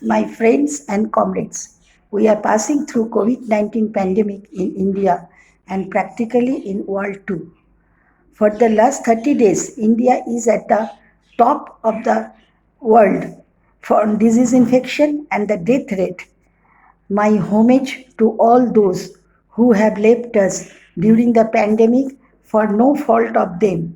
My friends and comrades, we are passing through COVID-19 pandemic in India and practically in world too. For the last 30 days, India is at the top of the world for disease infection and the death rate. My homage to all those who have left us during the pandemic for no fault of them.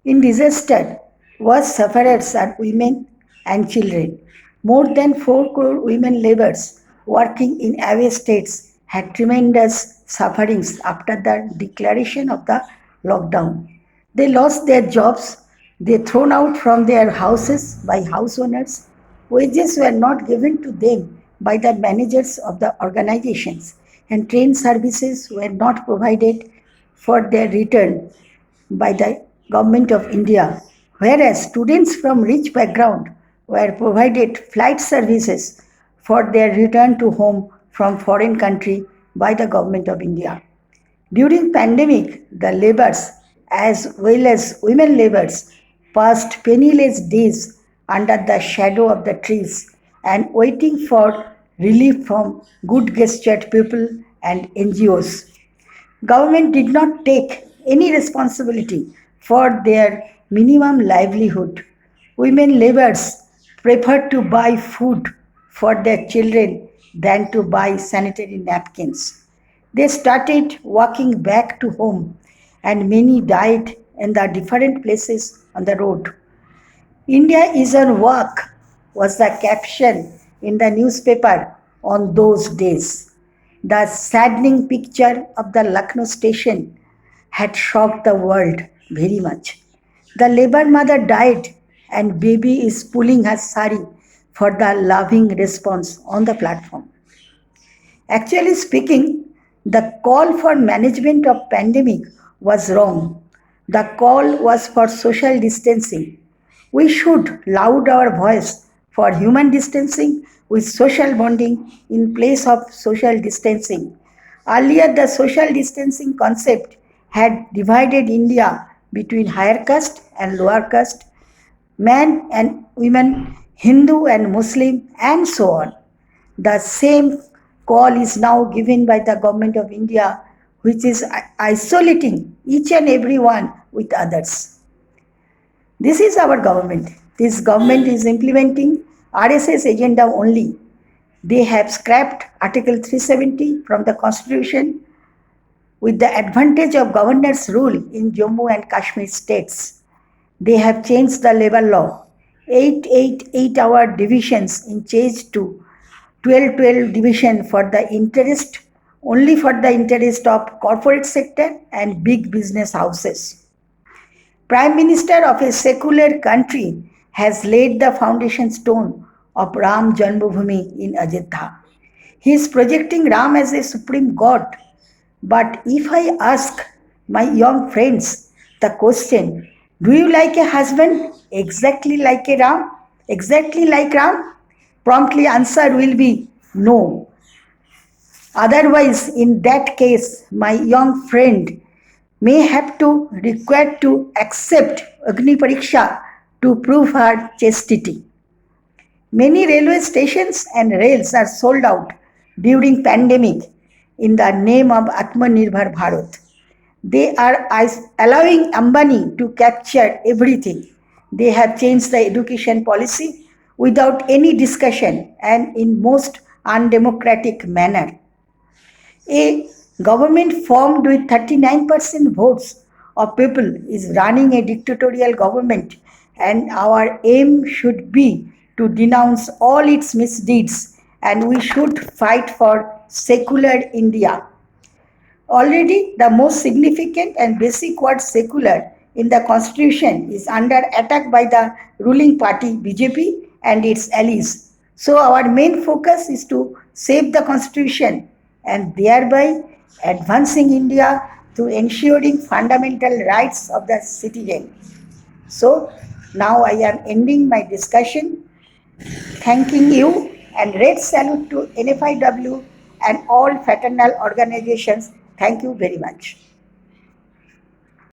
In disaster, worst sufferers are women and children. More than 4 crore women laborers working in away states had tremendous sufferings after the declaration of the lockdown. They lost their jobs, they thrown out from their houses by house owners, wages were not given to them by the managers of the organizations, and train services were not provided for their return by the government of India, whereas students from rich background were provided flight services for their return to home from foreign country by the government of India. During pandemic, the laborers as well as women laborers passed penniless days under the shadow of the trees and waiting for relief from good gestured people and NGOs. Government did not take any responsibility for their minimum livelihood. Women laborers preferred to buy food for their children than to buy sanitary napkins. They started walking back to home, and many died in the different places on the road. India is on work was the caption in the newspaper on those days. The saddening picture of the Lucknow station had shocked the world very much. The labor mother died and baby is pulling her sari for the loving response on the platform. Actually speaking, the call for management of pandemic was wrong. The call was for social distancing. We should loud our voice for human distancing with social bonding in place of social distancing. Earlier, the social distancing concept had divided India between higher caste and lower caste, men and women, Hindu and Muslim, and so on. The same call is now given by the government of India, which is isolating each and every one with others. This is our government. This government is implementing RSS agenda only. They have scrapped Article 370 from the Constitution with the advantage of governor's rule in Jammu and Kashmir states. They have changed the labor law. 8 8 8-hour divisions in change to 12 division for the interest, only for the interest of corporate sector and big business houses. Prime Minister of a secular country has laid the foundation stone of Ram Janmabhoomi in Ajodhya. He is projecting Ram as a supreme god. But if I ask my young friends the question, do you like a husband exactly like a Ram? Exactly like Ram? Promptly answer will be no. Otherwise, in that case, my young friend may have to require to accept Agni Pariksha to prove her chastity. Many railway stations and rails are sold out during pandemic in the name of Atmanirbhar Bharat. They are allowing Ambani to capture everything. They have changed the education policy without any discussion and in most undemocratic manner. A government formed with 39% votes of people is running a dictatorial government, and our aim should be to denounce all its misdeeds, and we should fight for secular India. Already, the most significant and basic word secular in the constitution is under attack by the ruling party BJP and its allies. So, our main focus is to save the constitution and thereby advancing India through ensuring fundamental rights of the citizen. So, now I am ending my discussion, thanking you, and red salute to NFIW and all fraternal organizations. Thank you very much.